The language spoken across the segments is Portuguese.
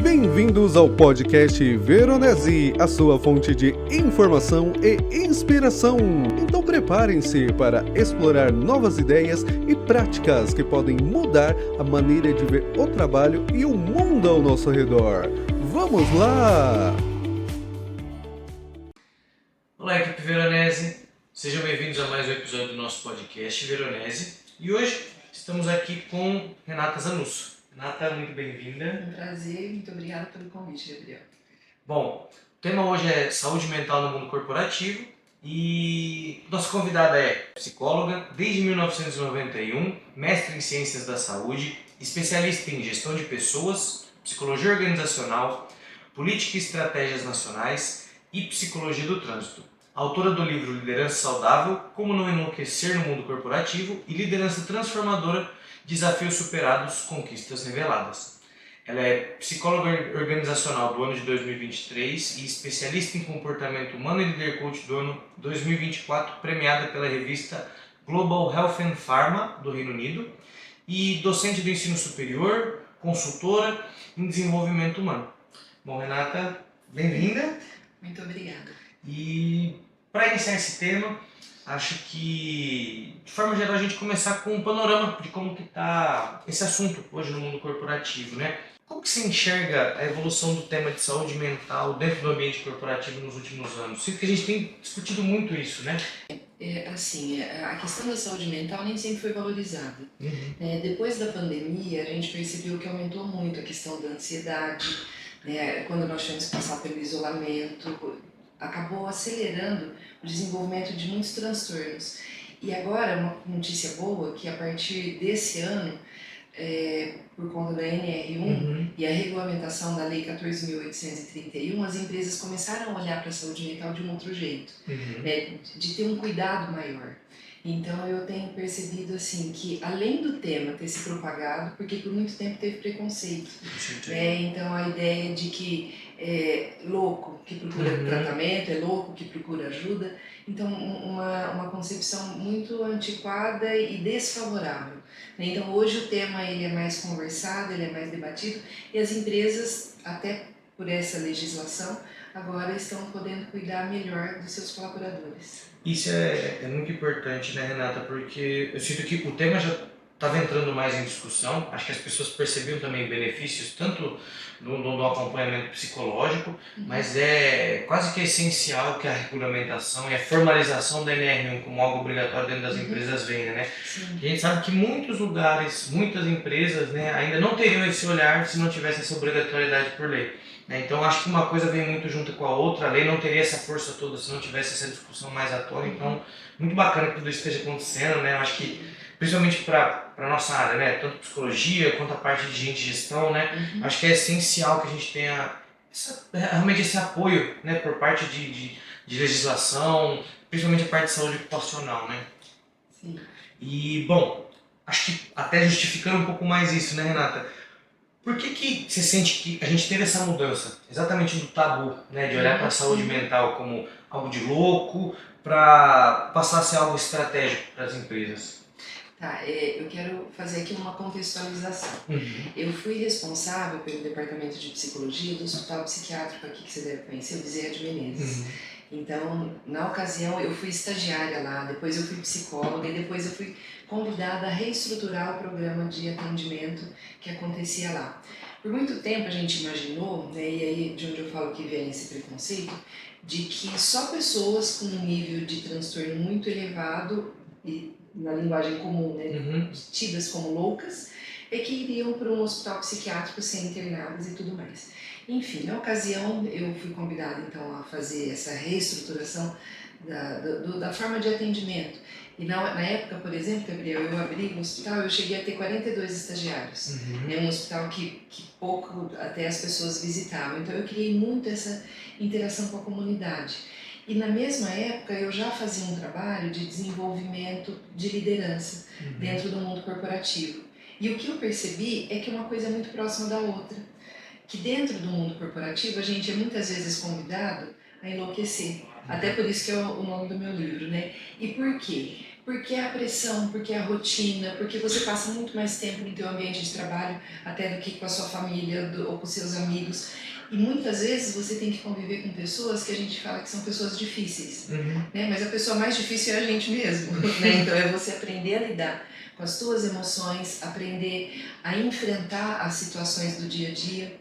Bem-vindos ao podcast Veronese, a sua fonte de informação e inspiração. Então preparem-se para explorar novas ideias e práticas que podem mudar a maneira de ver o trabalho e o mundo ao nosso redor. Vamos lá! Olá, equipe Veronese, sejam bem-vindos a mais um episódio do nosso podcast Veronese. E hoje estamos aqui com Renata Zanusso. Renata, muito bem-vinda. Um prazer, muito obrigada pelo convite, Gabriel. Bom, o tema hoje é saúde mental no mundo corporativo e nossa convidada é psicóloga desde 1991, mestre em ciências da saúde, especialista em gestão de pessoas, psicologia organizacional, política e estratégias nacionais e psicologia do trânsito. Autora do livro Liderança Saudável, Como Não Enlouquecer no Mundo Corporativo e Liderança Transformadora, Desafios Superados, Conquistas Reveladas. Ela é psicóloga organizacional do ano de 2023 e especialista em comportamento humano e líder coach do ano 2024, premiada pela revista Global Health and Pharma do Reino Unido, e docente do ensino superior, consultora em desenvolvimento humano. Bom, Renata, bem-vinda. Muito obrigada. E para iniciar esse tema, acho que, de forma geral, a gente começar com um panorama de como que está esse assunto hoje no mundo corporativo, né? Como que você enxerga a evolução do tema de saúde mental dentro do ambiente corporativo nos últimos anos? Sinto que a gente tem discutido muito isso, né? A questão da saúde mental nem sempre foi valorizada. Depois da pandemia, a gente percebeu que aumentou muito a questão da ansiedade, né? Quando nós tivemos que passar pelo isolamento, acabou acelerando o desenvolvimento de muitos transtornos. E agora, uma notícia boa, que a partir desse ano, por conta da NR1 e a regulamentação da Lei 14.831, as empresas começaram a olhar para a saúde mental de um outro jeito, né, de ter um cuidado maior. Então eu tenho percebido assim que, além do tema ter se propagado, porque por muito tempo teve preconceito, né? Então a ideia de que é louco que procura tratamento, é louco que procura ajuda, então uma concepção muito antiquada e desfavorável, né? Então hoje o tema ele é mais conversado, ele é mais debatido, e as empresas, até por essa legislação, agora estão podendo cuidar melhor dos seus colaboradores. Isso é muito importante, né, Renata? Porque eu sinto que o tema já estava entrando mais em discussão. Acho que as pessoas percebiam também benefícios, tanto no acompanhamento psicológico, mas é quase que essencial que a regulamentação e a formalização da NR1 como algo obrigatório dentro das empresas venha, né? A gente sabe que muitos lugares, muitas empresas, né, ainda não teriam esse olhar se não tivesse essa obrigatoriedade por lei. Então acho que uma coisa vem muito junto com a outra, a lei não teria essa força toda se não tivesse essa discussão mais à tona. Então muito bacana que tudo isso esteja acontecendo, né? Eu acho que principalmente para a nossa área, né? Tanto psicologia quanto a parte de gente de gestão, né? Acho que é essencial que a gente tenha realmente esse apoio, né? Por parte de legislação, principalmente a parte de saúde ocupacional, né? Sim. E bom, acho que até justificando um pouco mais isso, né, Renata? Por que você sente que a gente teve essa mudança, exatamente do tabu, né, de olhar para a saúde mental como algo de louco, para passar a ser algo estratégico para as empresas? Eu quero fazer aqui uma contextualização. Eu fui responsável pelo departamento de psicologia do Hospital Psiquiátrico aqui, que você deve conhecer, o Bezerra de Menezes. Então, na ocasião, eu fui estagiária lá, depois eu fui psicóloga e depois eu fui convidada a reestruturar o programa de atendimento que acontecia lá. Por muito tempo a gente imaginou, né, e aí de onde eu falo que vem esse preconceito, de que só pessoas com um nível de transtorno muito elevado, e na linguagem comum, né, tidas como loucas, é que iriam para um hospital psiquiátrico ser internadas e tudo mais. Enfim, na ocasião eu fui convidada então a fazer essa reestruturação da forma de atendimento. E na época, por exemplo, Gabriel, eu abri um hospital, eu cheguei a ter 42 estagiários. É um hospital que pouco até as pessoas visitavam. Então eu criei muito essa interação com a comunidade. E na mesma época eu já fazia um trabalho de desenvolvimento de liderança dentro do mundo corporativo. E o que eu percebi é que uma coisa é muito próxima da outra. Que dentro do mundo corporativo a gente é muitas vezes convidado a enlouquecer. Até por isso que é o nome do meu livro, né? E por quê? Porque é a pressão, porque é a rotina, porque você passa muito mais tempo no teu ambiente de trabalho até do que com a sua família ou com seus amigos. E muitas vezes você tem que conviver com pessoas que a gente fala que são pessoas difíceis, né? Mas a pessoa mais difícil é a gente mesmo, né? Então é você aprender a lidar com as tuas emoções, aprender a enfrentar as situações do dia a dia.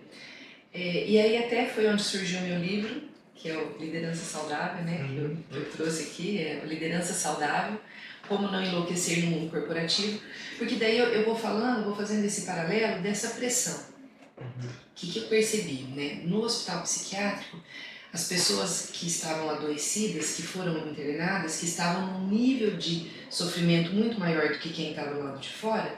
E aí até foi onde surgiu o meu livro, que é o Liderança Saudável, né? Que eu trouxe aqui, é o Liderança Saudável, como não enlouquecer no mundo corporativo, porque daí eu vou falando, vou fazendo esse paralelo dessa pressão. O que eu percebi, né? No hospital psiquiátrico, as pessoas que estavam adoecidas, que foram internadas, que estavam num nível de sofrimento muito maior do que quem estava do lado de fora,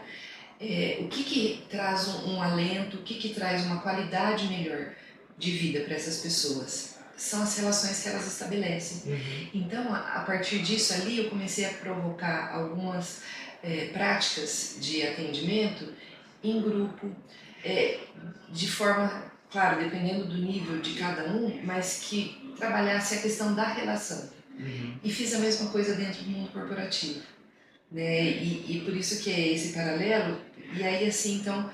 o que traz um alento, o que traz uma qualidade melhor de vida para essas pessoas? São as relações que elas estabelecem. Então, a partir disso ali, eu comecei a provocar algumas práticas de atendimento em grupo, de forma, claro, dependendo do nível de cada um, mas que trabalhasse a questão da relação. E fiz a mesma coisa dentro do mundo corporativo, né? E por isso que é esse paralelo. E aí, assim, então,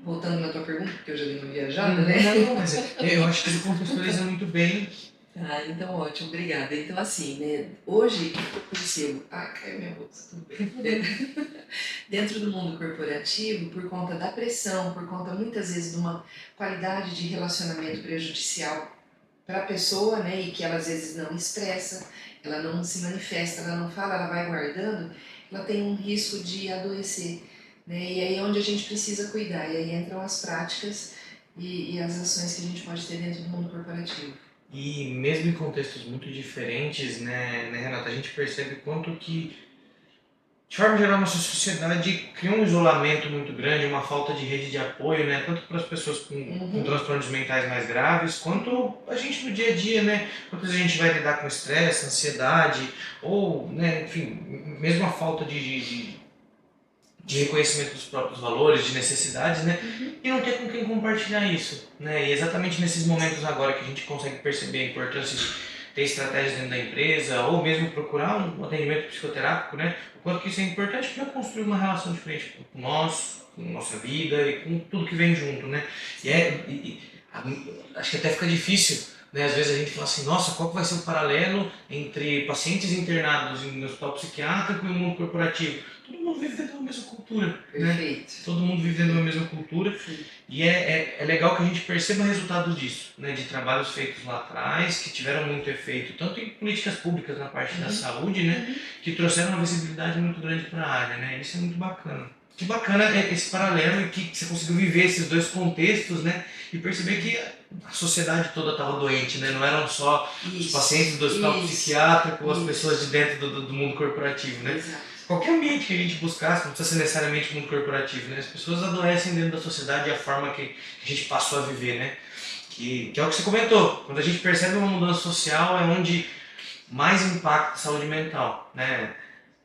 voltando na tua pergunta, porque eu já dei uma viajada, né? Não, mas eu acho que ele contextualiza muito bem. Ah, então ótimo, obrigada. Então assim, né, hoje eu percebo, caiu minha bolsa, tudo bem. Dentro do mundo corporativo, por conta da pressão, por conta muitas vezes de uma qualidade de relacionamento prejudicial para a pessoa, né, e que ela às vezes não expressa, ela não se manifesta, ela não fala, ela vai guardando, ela tem um risco de adoecer, né, e aí é onde a gente precisa cuidar, e aí entram as práticas e as ações que a gente pode ter dentro do mundo corporativo. E mesmo em contextos muito diferentes, né, Renata, a gente percebe quanto que, de forma geral, nossa sociedade cria um isolamento muito grande, uma falta de rede de apoio, né, tanto para as pessoas com transtornos mentais mais graves, quanto a gente no dia a dia, né, quanto a gente vai lidar com estresse, ansiedade, ou, né, enfim, mesmo a falta de reconhecimento dos próprios valores, de necessidades, né? E não ter com quem compartilhar isso, né? E exatamente nesses momentos agora que a gente consegue perceber a importância de ter estratégias dentro da empresa, ou mesmo procurar um atendimento psicoterápico, né? O quanto que isso é importante para construir uma relação diferente com nós, com nossa vida e com tudo que vem junto, né? Acho que até fica difícil, né? Às vezes a gente fala assim, nossa, qual que vai ser o paralelo entre pacientes internados em um hospital psiquiátrico e o mundo corporativo? Todo mundo vive dentro da mesma cultura, Perfeito. né? Todo mundo vive dentro da mesma cultura. Sim. E é legal que a gente perceba resultados disso, né? De trabalhos feitos lá atrás, que tiveram muito efeito, tanto em políticas públicas na parte da saúde, né? Que trouxeram uma visibilidade muito grande para a área, né? Isso é muito bacana. Que bacana é esse paralelo e que você conseguiu viver esses dois contextos, né? E perceber que a sociedade toda estava doente, né? Não eram só os pacientes do hospital psiquiátrico ou as pessoas de dentro do mundo corporativo, né? Exato. Qualquer ambiente que a gente buscasse, não precisa ser necessariamente mundo corporativo, né? As pessoas adoecem dentro da sociedade e a forma que a gente passou a viver, né? Que é o que você comentou. Quando a gente percebe uma mudança social é onde mais impacta a saúde mental, né?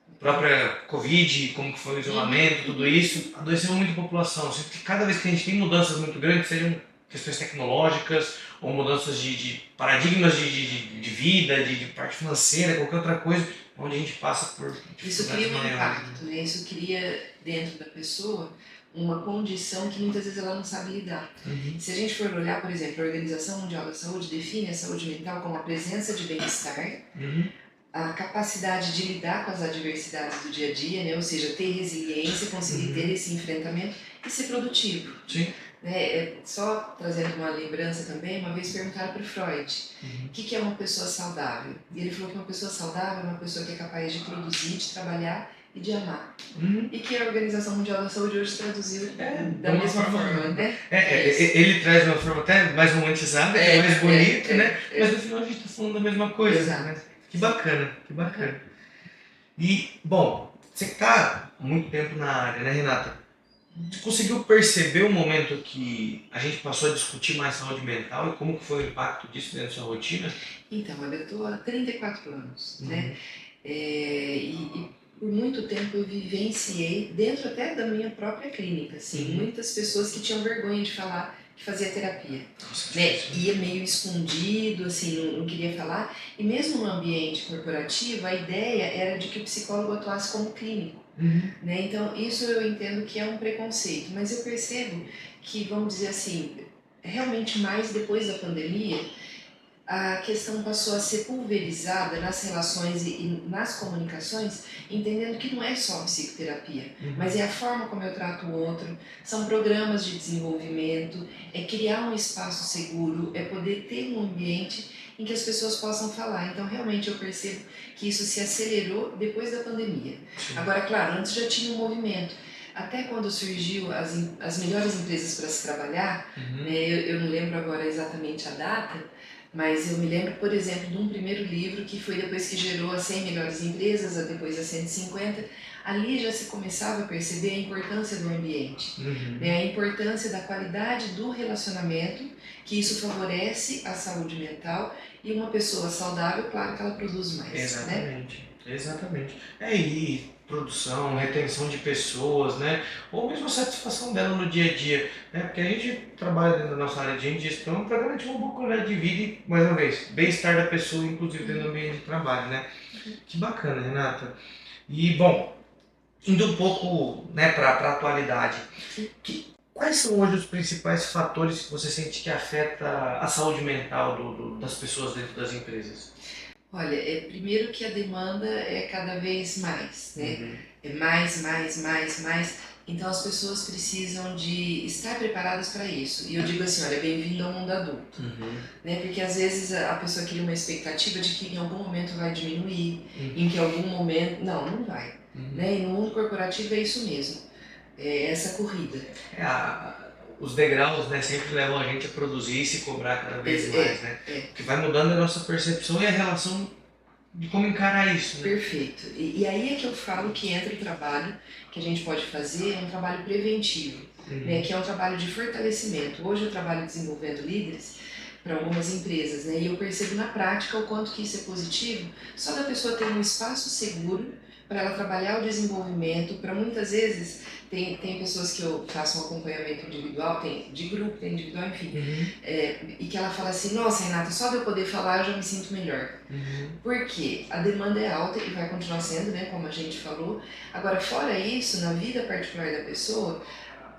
A própria Covid, como que foi o isolamento, tudo isso, adoeceu muito a população. Eu sinto que cada vez que a gente tem mudanças muito grandes, sejam questões tecnológicas ou mudanças de paradigmas de vida, de parte financeira, qualquer outra coisa, onde a gente passa por isso cria um impacto, né? Isso cria dentro da pessoa uma condição que muitas vezes ela não sabe lidar. Se a gente for olhar, por exemplo, a Organização Mundial da Saúde define a saúde mental como a presença de bem-estar, a capacidade de lidar com as adversidades do dia a dia, né? Ou seja, ter resiliência, conseguir ter esse enfrentamento e ser produtivo. Sim. Só trazendo uma lembrança também, uma vez perguntaram para o Freud o que é uma pessoa saudável. E ele falou que uma pessoa saudável é uma pessoa que é capaz de produzir, de trabalhar e de amar. E que a Organização Mundial da Saúde hoje traduziu da mesma forma, né? Ele traz de uma forma até mais romantizada, mais bonita, né? Mas no final a gente está falando da mesma coisa. Exato. Né? Que bacana, que bacana. E, bom, você está há muito tempo na área, né, Renata? Você conseguiu perceber o momento que a gente passou a discutir mais saúde mental e como que foi o impacto disso dentro da sua rotina? Então, olha, eu estou há 34 anos, né? E por muito tempo eu vivenciei, dentro até da minha própria clínica, assim, muitas pessoas que tinham vergonha de falar que fazia terapia, Nossa, né? difícil. Ia meio escondido, assim, não queria falar. E mesmo no ambiente corporativo, a ideia era de que o psicólogo atuasse como clínico, Uhum. né? Então, isso eu entendo que é um preconceito, mas eu percebo que, vamos dizer assim, realmente mais depois da pandemia, a questão passou a ser pulverizada nas relações e nas comunicações, entendendo que não é só psicoterapia, mas é a forma como eu trato o outro, são programas de desenvolvimento, é criar um espaço seguro, é poder ter um ambiente em que as pessoas possam falar. Então, realmente, eu percebo que isso se acelerou depois da pandemia. Sim. Agora, claro, antes já tinha um movimento. Até quando surgiu as melhores empresas para se trabalhar, né, eu não lembro agora exatamente a data, mas eu me lembro, por exemplo, de um primeiro livro que foi depois que gerou as 100 melhores empresas, depois as 150. Ali já se começava a perceber a importância do ambiente, né? A importância da qualidade do relacionamento, que isso favorece a saúde mental, e uma pessoa saudável, claro que ela produz mais. Exatamente, né? Exatamente. E produção, retenção de pessoas, né? Ou mesmo a satisfação dela no dia a dia, né? Porque a gente trabalha dentro da nossa área de gestão para garantir uma boa qualidade de vida e, mais uma vez, bem-estar da pessoa, inclusive dentro do ambiente de trabalho, né? Que bacana, Renata. E, bom, indo um pouco, né, para a atualidade, quais são hoje os principais fatores que você sente que afeta a saúde mental das pessoas dentro das empresas? Olha, primeiro que a demanda é cada vez mais, né? É mais, mais, mais, mais. Então as pessoas precisam de estar preparadas para isso. E eu digo assim, olha, bem-vindo ao mundo adulto. Né? Porque às vezes a pessoa cria uma expectativa de que em algum momento vai diminuir, em que em algum momento... Não vai. Né? E no mundo corporativo é isso mesmo. É essa corrida. Os degraus, né, sempre levam a gente a produzir e se cobrar cada vez mais, né? Porque vai mudando a nossa percepção e a relação de como encarar isso, né? Perfeito. E aí é que eu falo que entra o trabalho que a gente pode fazer, é um trabalho preventivo, né, que é um trabalho de fortalecimento. Hoje eu trabalho desenvolvendo líderes para algumas empresas, né, e eu percebo na prática o quanto que isso é positivo, só da pessoa ter um espaço seguro para ela trabalhar o desenvolvimento. Para muitas vezes, tem pessoas que eu faço um acompanhamento individual, tem de grupo, tem individual, enfim, e que ela fala assim, nossa, Renata, só de eu poder falar eu já me sinto melhor. Porque a demanda é alta e vai continuar sendo, né, como a gente falou. Agora, fora isso, na vida particular da pessoa,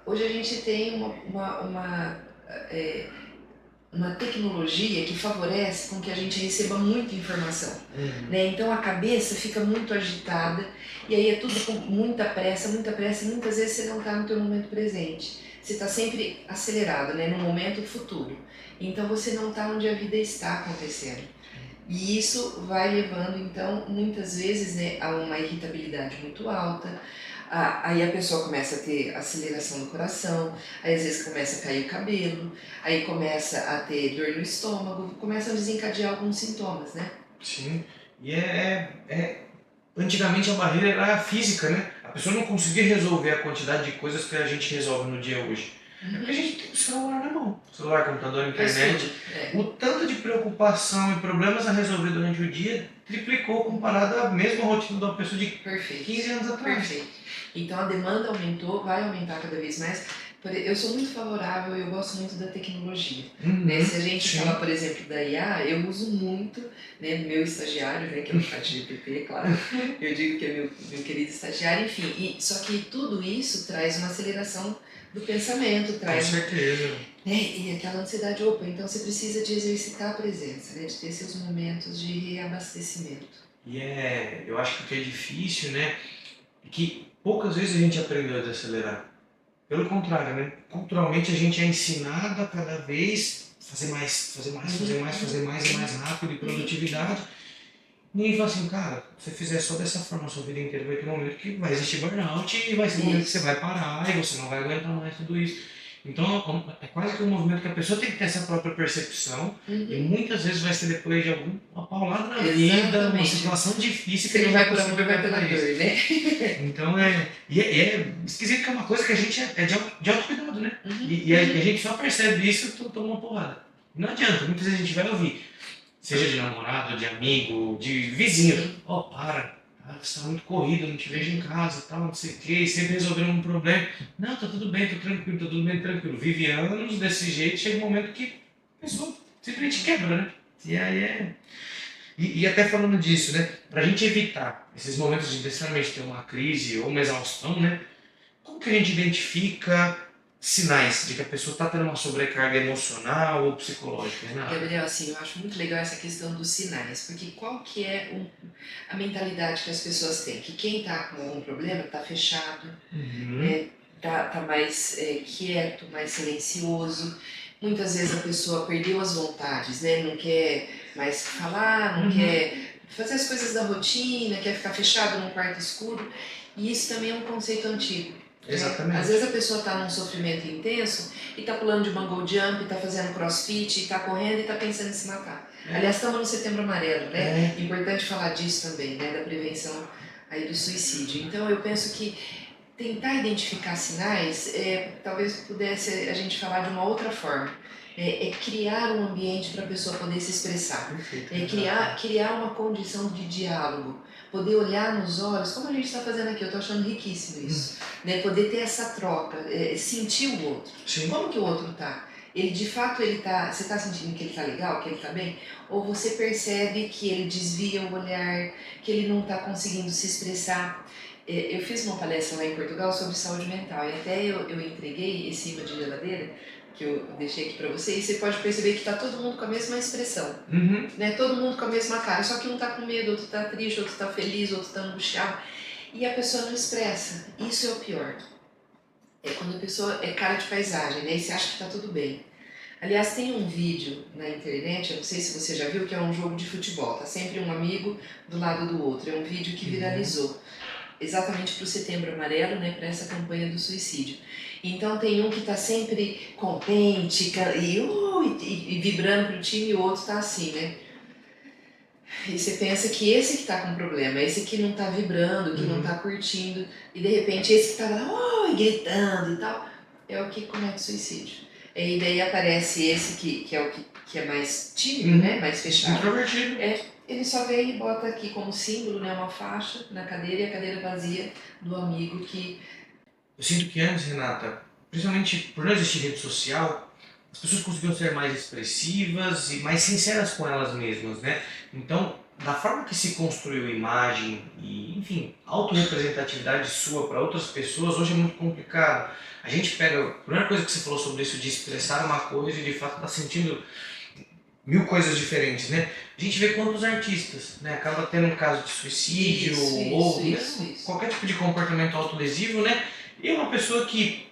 hoje a gente tem uma tecnologia que favorece com que a gente receba muita informação, né? Então a cabeça fica muito agitada e aí é tudo com muita pressa, e muitas vezes você não está no teu momento presente. Você está sempre acelerado, né, no momento futuro. Então você não está onde a vida está acontecendo. E isso vai levando, então, muitas vezes, né, a uma irritabilidade muito alta. Aí a pessoa começa a ter aceleração do coração, aí às vezes começa a cair o cabelo, aí começa a ter dor no estômago, começa a desencadear alguns sintomas, né? Sim, e antigamente a barreira era física, né? A pessoa não conseguia resolver a quantidade de coisas que a gente resolve no dia hoje. É porque a gente tem o celular na mão. Celular, computador, internet. O tanto de preocupação e problemas a resolver durante o dia triplicou comparado à mesma rotina de uma pessoa de 15 anos atrás. Perfeito. Então a demanda aumentou, vai aumentar cada vez mais. Eu sou muito favorável, eu gosto muito da tecnologia. Né? Se a gente fala, por exemplo, da IA, eu uso muito, né, meu estagiário, né, que é o ChatGPT, claro. Eu digo que é meu querido estagiário, enfim. Só que tudo isso traz uma aceleração do pensamento, traz... Com certeza. Né? E aquela ansiedade, então você precisa de exercitar a presença, né? De ter seus momentos de reabastecimento. E eu acho que o que é difícil, né, é que poucas vezes a gente aprendeu a desacelerar. Pelo contrário, né? Culturalmente a gente é ensinado a cada vez fazer mais e mais rápido, e produtividade. Ninguém fala assim, cara, se você fizer só dessa forma a sua vida inteira, vai ter um momento que vai existir burnout e vai ser um momento que você vai parar e você não vai aguentar mais tudo isso. Então é quase que um movimento que a pessoa tem que ter essa própria percepção e muitas vezes vai ser depois de alguma paulada na vida, uma situação difícil que ele não vai vai conseguir vai pela dor, né? Então é esquisito que é uma coisa que a gente é de autocuidado, né? E a gente só percebe isso quando toma uma porrada. Não adianta, muitas vezes a gente vai ouvir, seja de namorado, de amigo, de vizinho, para, Ah, você tá muito corrido, não te vejo em casa, tal, não sei o quê, e sempre resolvendo um problema. Não, tá tudo bem, tô tranquilo, tá tudo bem, tranquilo. Vive anos desse jeito, chega um momento que a pessoa simplesmente quebra, né? E aí é. E até falando disso, né? Pra gente evitar esses momentos de necessariamente ter uma crise ou uma exaustão, né? Como que a gente identifica sinais de que a pessoa está tendo uma sobrecarga emocional ou psicológica, Renata? Gabriel, assim, eu acho muito legal essa questão dos sinais, porque qual que é a mentalidade que as pessoas têm? Que quem está com algum problema está fechado, Uhum, né? Tá mais quieto, mais silencioso. Muitas vezes a pessoa perdeu as vontades, né? Não quer mais falar, não uhum, quer fazer as coisas da rotina, quer ficar fechado num quarto escuro. E isso também é um conceito antigo. Né? Às vezes exatamente. a pessoa está num sofrimento intenso e está pulando de bungee jump, está fazendo crossfit, está correndo e está pensando em se matar. Aliás, estamos no Setembro Amarelo, né? É, É importante falar disso também, né? Da prevenção aí do suicídio. Então eu penso que tentar identificar sinais, talvez pudesse a gente falar de uma outra forma. Criar um ambiente para a pessoa poder se expressar. perfeito, Criar uma condição de diálogo. Poder olhar nos olhos, como a gente está fazendo aqui, eu estou achando riquíssimo isso. Né? Poder ter essa troca, sentir o outro. Sim. Como que o outro está? Ele de fato ele tá, você está sentindo que ele está legal, que ele está bem? Ou você percebe que ele desvia o olhar, que ele não está conseguindo se expressar? Eu fiz uma palestra lá em Portugal sobre saúde mental e até eu entreguei esse imã de geladeira que eu deixei aqui para você e você pode perceber que está todo mundo com a mesma expressão, Uhum. né? Todo mundo com a mesma cara, só que um está com medo, outro está triste, outro está feliz, outro está angustiado e a pessoa não expressa. Isso é o pior. É quando a pessoa é cara de paisagem, né? E você acha que está tudo bem. Aliás, tem um vídeo na internet, eu não sei se você já viu, que é um jogo de futebol. Tá sempre um amigo do lado do outro. É um vídeo que viralizou exatamente para o Setembro Amarelo, né, para essa campanha do suicídio. Então tem um que está sempre contente e vibrando para o time e o outro está assim, né? E você pensa que esse que está com problema, esse que não está vibrando, que não está curtindo, e de repente esse que está lá, e gritando e tal, é o que comete suicídio. E daí aparece esse que é o que é mais tímido, né, mais fechado. Introvertido. Ele só vem e bota aqui como símbolo, né, uma faixa na cadeira e a cadeira vazia do amigo que... Eu sinto que antes, Renata, principalmente por não existir rede social, as pessoas conseguiam ser mais expressivas e mais sinceras com elas mesmas, né? Então, da forma que se construiu imagem e, enfim, autorrepresentatividade sua para outras pessoas, hoje é muito complicado. A gente pega, a primeira coisa que você falou sobre isso de expressar uma coisa e de fato tá sentindo mil coisas diferentes, né? A gente vê quantos artistas, né? Acaba tendo um caso de suicídio ou mesmo qualquer tipo de comportamento autolesivo, né? E é uma pessoa que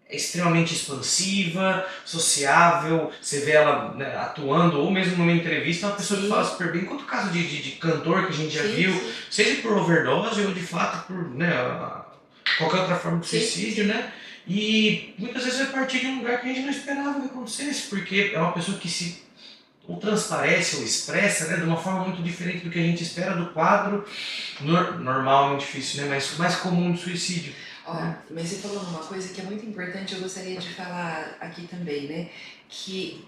é extremamente expansiva, sociável, você vê ela, né, atuando, ou mesmo numa entrevista, é uma pessoa que fala super bem. Quanto caso de cantor que a gente já viu, seja por overdose ou de fato por, né, qualquer outra forma de suicídio, né? E muitas vezes vai partir de um lugar que a gente não esperava que acontecesse, porque é uma pessoa que se ou transparece ou expressa, né, de uma forma muito diferente do que a gente espera do quadro normal, muito difícil, né, mas mais comum de suicídio. Mas você falou numa coisa que é muito importante, eu gostaria de falar aqui também, né? Que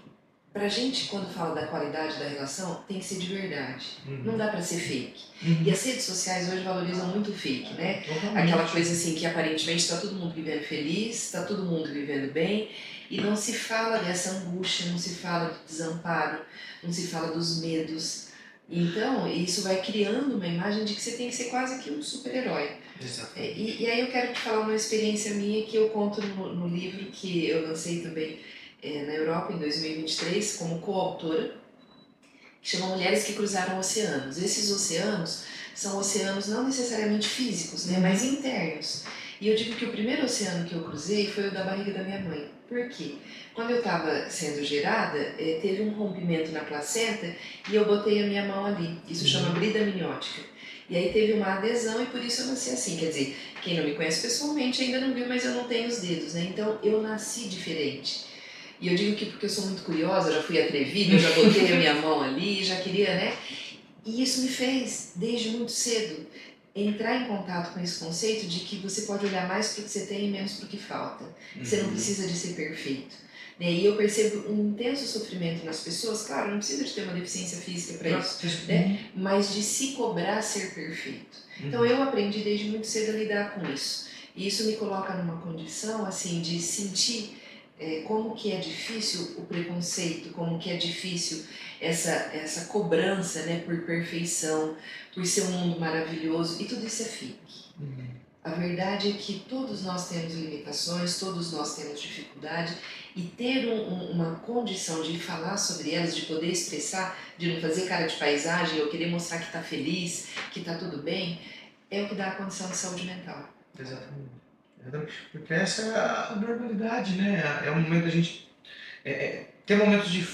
pra gente, quando fala da qualidade da relação, tem que ser de verdade. Não dá pra ser fake. E as redes sociais hoje valorizam muito o fake, né? Aquela coisa assim que aparentemente tá todo mundo vivendo feliz, tá todo mundo vivendo bem, e não se fala dessa angústia, não se fala do desamparo, não se fala dos medos. Então, isso vai criando uma imagem de que você tem que ser quase que um super-herói. E aí eu quero te falar uma experiência minha que eu conto no livro que eu lancei também na Europa em 2023 como coautora, que chama Mulheres que Cruzaram Oceanos. Esses oceanos são oceanos não necessariamente físicos, né, mas internos. E eu digo que o primeiro oceano que eu cruzei foi o da barriga da minha mãe. Por quê? Quando eu estava sendo gerada, teve um rompimento na placenta e eu botei a minha mão ali. Isso chama brida amniótica. E aí teve uma adesão e por isso eu nasci assim. Quer dizer, quem não me conhece pessoalmente ainda não viu, mas eu não tenho os dedos, né? Então eu nasci diferente. E eu digo que porque eu sou muito curiosa, já fui atrevida, eu já botei a minha mão ali, já queria, né? E isso me fez, desde muito cedo, entrar em contato com esse conceito de que você pode olhar mais para o que você tem e menos para o que falta. Você não precisa de ser perfeito. E eu percebo um intenso sofrimento nas pessoas, claro, não precisa de ter uma deficiência física para isso, né? Mas de se cobrar ser perfeito. Então eu aprendi desde muito cedo a lidar com isso. E isso me coloca numa condição assim de sentir como que é difícil o preconceito, como que é difícil essa cobrança, né, por perfeição, por ser um mundo maravilhoso, e tudo isso é fake. A verdade é que todos nós temos limitações, todos nós temos dificuldade, e ter uma condição de falar sobre elas, de poder expressar, de não fazer cara de paisagem, ou querer mostrar que está feliz, que está tudo bem, é o que dá a condição de saúde mental. Exatamente. Porque essa é a normalidade, né? É um momento da gente ter momentos de,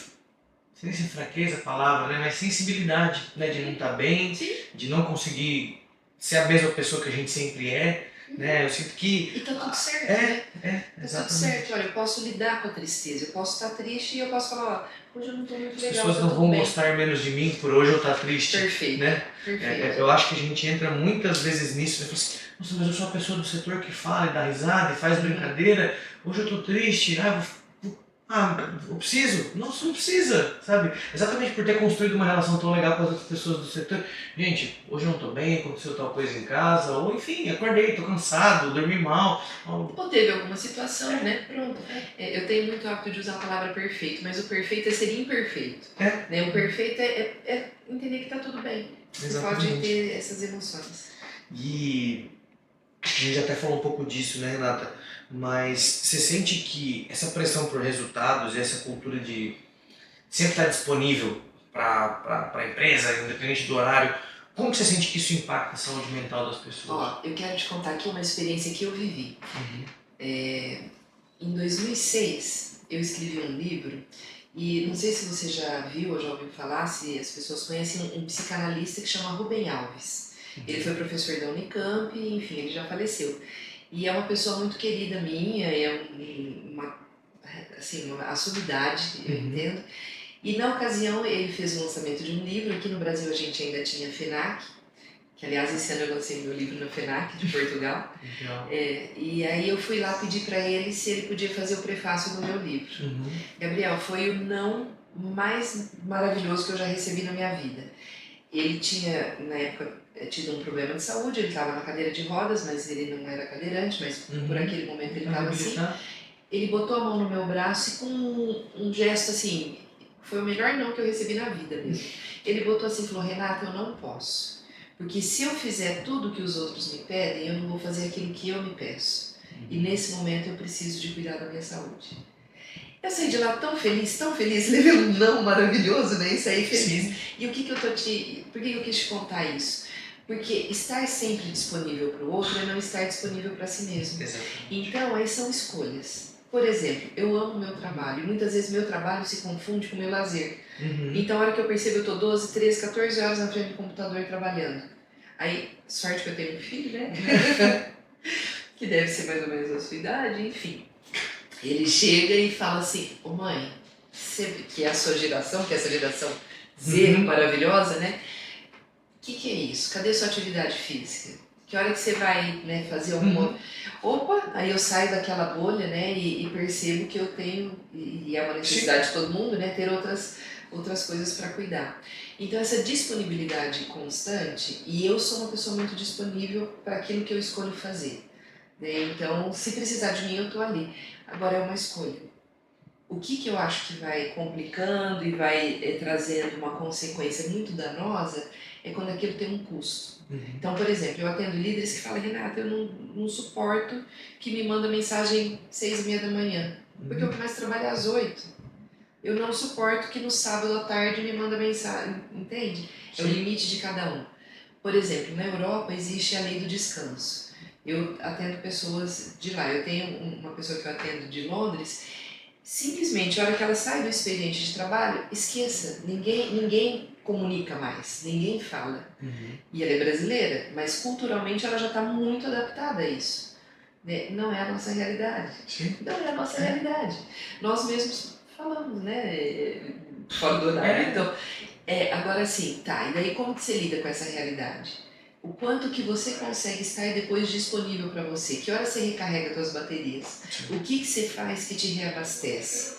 sem ser fraqueza a palavra, né? Mas sensibilidade, né? De não estar bem, Sim. de não conseguir ser a mesma pessoa que a gente sempre é, né? Eu sinto que... E tá tudo certo, né? Exatamente. Tá tudo certo. Olha, eu posso lidar com a tristeza, eu posso estar triste e eu posso falar, ó, hoje eu não tô muito legal, as pessoas tá não tudo vão bem. gostar menos de mim por hoje eu estar triste. Perfeito, né? perfeito. Eu acho que a gente entra muitas vezes nisso, né? Fala assim, nossa, mas eu sou a pessoa do setor que fala e dá risada e faz brincadeira, hoje eu tô triste, eu preciso? Não, você não precisa, sabe? Exatamente por ter construído uma relação tão legal com as outras pessoas do setor. Gente, hoje eu não tô bem, aconteceu tal coisa em casa, ou enfim, acordei, tô cansado, dormi mal. Ou teve alguma situação, né? Pronto. Eu tenho muito hábito de usar a palavra perfeito, mas o perfeito é ser imperfeito. Né? O perfeito é entender que tá tudo bem. Você pode ter essas emoções. E a gente até falou um pouco disso, né, Renata? Mas você sente que essa pressão por resultados e essa cultura de sempre estar disponível para a empresa, independente do horário, como que você sente que isso impacta a saúde mental das pessoas? Ó, eu quero te contar aqui uma experiência que eu vivi. Em 2006, eu escrevi um livro e não sei se você já viu ou já ouviu falar, se as pessoas conhecem um psicanalista que chama Rubem Alves. Ele foi professor da Unicamp, enfim, ele já faleceu. E é uma pessoa muito querida minha, a sumidade, eu entendo. E na ocasião ele fez o lançamento de um livro, aqui no Brasil a gente ainda tinha FENAC, que aliás esse ano eu lancei meu livro na FENAC de Portugal. E aí eu fui lá pedir para ele se ele podia fazer o prefácio do meu livro. Gabriel, foi o não mais maravilhoso que eu já recebi na minha vida. Ele tinha, na época, tido um problema de saúde, ele estava na cadeira de rodas, mas ele não era cadeirante, mas por aquele momento ele estava assim. Ele botou a mão no meu braço e com um gesto assim, foi o melhor não que eu recebi na vida mesmo. Ele botou assim e falou, Renata, eu não posso. Porque se eu fizer tudo que os outros me pedem, eu não vou fazer aquilo que eu me peço. E nesse momento eu preciso de cuidar da minha saúde. Eu saí de lá tão feliz, levei um não maravilhoso, né? E saí feliz. Sim. E o que eu tô por que eu quis te contar isso? Porque estar sempre disponível para o outro é não estar disponível para si mesmo. Exatamente. Então, aí são escolhas. Por exemplo, eu amo meu trabalho e muitas vezes meu trabalho se confunde com o meu lazer. Então, a hora que eu percebo, eu tô 12, 13, 14 horas na frente do computador trabalhando. Aí, sorte que eu tenho um filho, né? Que deve ser mais ou menos a sua idade, enfim. Ele chega e fala assim, ô mãe, que é a sua geração, que é essa geração Z maravilhosa, né? O que é isso? Cadê sua atividade física? Que hora que você vai, né, fazer alguma... Opa, aí eu saio daquela bolha, né, e percebo que eu tenho, e é uma necessidade de todo mundo, né, ter outras coisas para cuidar. Então essa disponibilidade constante, e eu sou uma pessoa muito disponível para aquilo que eu escolho fazer. Né? Então, se precisar de mim, eu tô ali. Agora é uma escolha. O que eu acho que vai complicando e vai trazendo uma consequência muito danosa é quando aquilo tem um custo. Então, por exemplo, eu atendo líderes que falam, Renata, eu não suporto que me manda mensagem 6h30 da manhã, porque eu começo a trabalhar às 8. Eu não suporto que no sábado à tarde me manda mensagem, entende? Sim. É o limite de cada um. Por exemplo, na Europa existe a lei do descanso. Eu atendo pessoas de lá. Eu tenho uma pessoa que eu atendo de Londres. Simplesmente, a hora que ela sai do expediente de trabalho, esqueça. Ninguém comunica mais, ninguém fala. E ela é brasileira, mas culturalmente ela já está muito adaptada a isso. Né? Não é a nossa realidade. Sim. Não é a nossa realidade. Nós mesmos falamos, né? Fora do horário. Então, agora sim, tá. E daí como que você lida com essa realidade? O quanto que você consegue estar depois disponível para você? Que hora você recarrega suas baterias? O que você faz que te reabastece?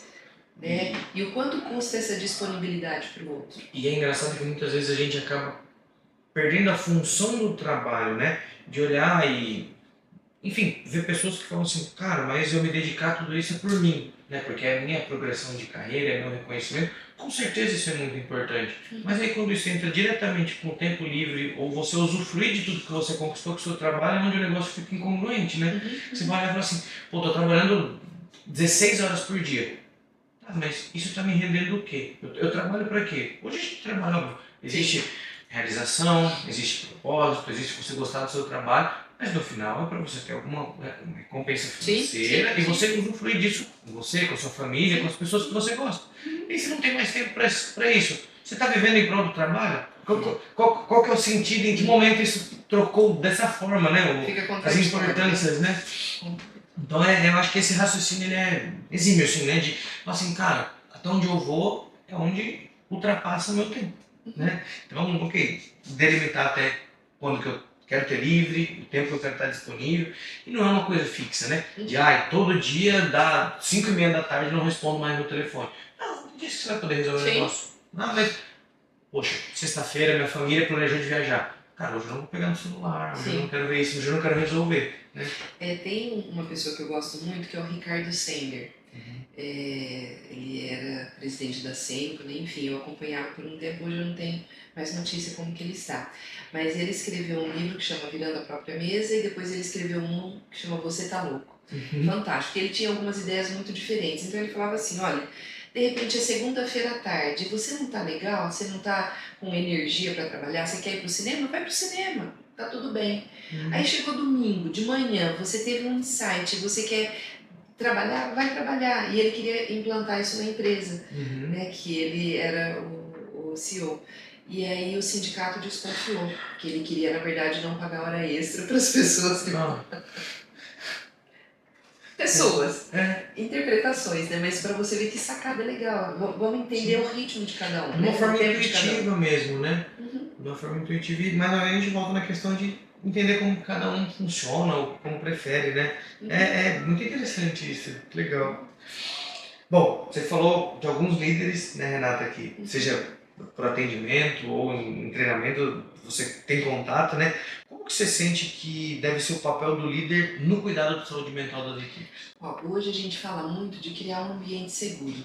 né? E o quanto custa essa disponibilidade para o outro? E é engraçado que muitas vezes a gente acaba perdendo a função do trabalho, né? De olhar e, enfim, ver pessoas que falam assim, cara, mas eu me dedicar a tudo isso é por mim, né? Porque é a minha progressão de carreira, é meu reconhecimento. Com certeza isso é muito importante. Mas aí quando isso entra diretamente com o tempo livre, ou você usufruir de tudo que você conquistou com o seu trabalho, é onde o negócio fica incongruente, né? Você vai olhar e fala assim, pô, tô trabalhando 16 horas por dia. Ah, mas isso está me rendendo o quê? Eu trabalho para quê? Hoje a gente trabalha, óbvio. Existe realização, existe propósito, existe você gostar do seu trabalho, mas no final é para você ter alguma recompensa financeira e você usufruir disso com você, com a sua família, com as pessoas que você gosta. E se não tem mais tempo para isso, você está vivendo em prol do trabalho? Qual que é o sentido, em que momento isso trocou dessa forma, né? As importâncias, né? Então eu acho que esse raciocínio ele é exímio, assim, né? De falar assim, cara, até onde eu vou é onde ultrapassa o meu tempo, né? Então, ok, delimitar até quando que eu quero ter livre, o tempo que eu quero estar disponível, e não é uma coisa fixa, né? De, todo dia dá 5:30 da tarde e não respondo mais no telefone. Não, diz que você vai poder resolver o negócio. Não, mas, poxa, sexta-feira minha família planejou de viajar. Cara, hoje eu não vou pegar no celular, hoje eu não quero ver isso, hoje eu não quero resolver, né? Tem uma pessoa que eu gosto muito que é o Ricardo Sender. Ele era presidente da Semco, né? Enfim, eu acompanhava por um tempo, hoje eu não tenho mais notícia como que ele está. Mas ele escreveu um livro que chama Virando a Própria Mesa e depois ele escreveu um que chama Você Tá Louco. Fantástico. Ele tinha algumas ideias muito diferentes. Então ele falava assim, olha, de repente é segunda-feira à tarde, você não tá legal, você não tá com energia para trabalhar, você quer ir pro cinema? Vai pro cinema, tá tudo bem. Aí chegou domingo, de manhã, você teve um insight, você quer trabalhar, vai trabalhar. E ele queria implantar isso na empresa, né, que ele era o CEO. E aí o sindicato desconfiou, que ele queria, na verdade, não pagar hora extra para as pessoas que... Pessoas, interpretações, né? Mas para você ver que sacada legal. Vamos entender o ritmo de cada um. De uma forma intuitiva mesmo, né? De uma forma intuitiva. E mais a gente volta na questão de entender como cada um funciona ou como prefere, né? É muito interessante isso, legal. Bom, você falou de alguns líderes, né, Renata, que seja por atendimento ou em treinamento, você tem contato, né? Como que você sente que deve ser o papel do líder no cuidado da saúde mental das equipes? Hoje a gente fala muito de criar um ambiente seguro,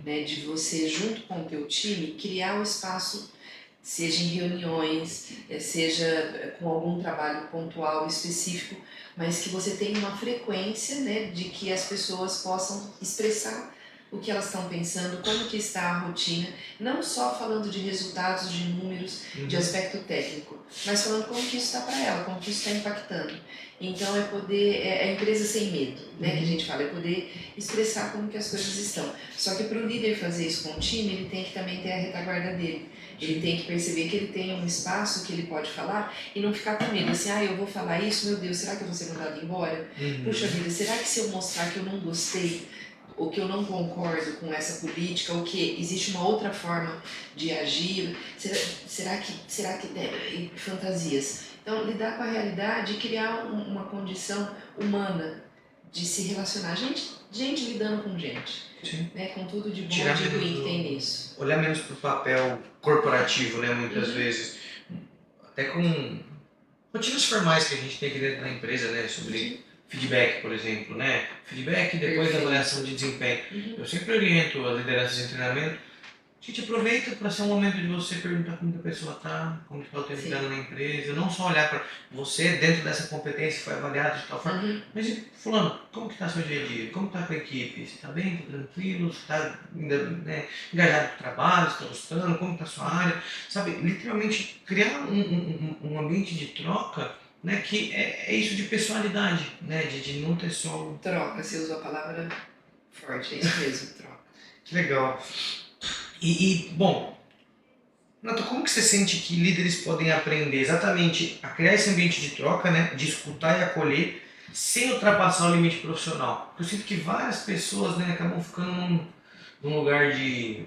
né? De você, junto com o teu time, criar um espaço, seja em reuniões, seja com algum trabalho pontual específico, mas que você tenha uma frequência, né, de que as pessoas possam expressar o que elas estão pensando, como que está a rotina, não só falando de resultados, de números, de aspecto técnico, mas falando como que isso está para ela, como que isso está impactando. Então é a empresa sem medo, né, que a gente fala, é poder expressar como que as coisas estão. Só que para o líder fazer isso com o time, ele tem que também ter a retaguarda dele. Ele tem que perceber que ele tem um espaço que ele pode falar e não ficar com medo, assim, eu vou falar isso, meu Deus, será que eu vou ser mandado embora? Puxa vida, será que se eu mostrar que eu não gostei, ou que eu não concordo com essa política, ou que existe uma outra forma de agir, será que fantasias? Então, lidar com a realidade e criar uma condição humana de se relacionar. Gente lidando com gente, né? Com tudo de bom e de ruim que tem nisso. Olhar menos para o papel corporativo, né? Muitas vezes. Até com rotinas formais que a gente tem aqui dentro da empresa, né? Sobre feedback, por exemplo, né? Feedback depois da avaliação de desempenho. Eu sempre oriento as lideranças em treinamento. A gente aproveita para ser um momento de você perguntar como a pessoa está, como está o tempo dela na empresa, não só olhar para você dentro dessa competência que foi avaliada de tal forma, mas fulano, como que está seu dia a dia? Como está com a equipe? Você está bem? Está tranquilo? Você está engajado no trabalho? Você está gostando? Como está a sua área? Sabe, literalmente criar um ambiente de troca, né, que é isso de personalidade, né, de não ter só... Troca, você usou a palavra forte, é isso mesmo, troca. Que legal. Bom, Nato, como que você sente que líderes podem aprender exatamente a criar esse ambiente de troca, né, de escutar e acolher, sem ultrapassar o limite profissional? Porque eu sinto que várias pessoas, né, acabam ficando num lugar de...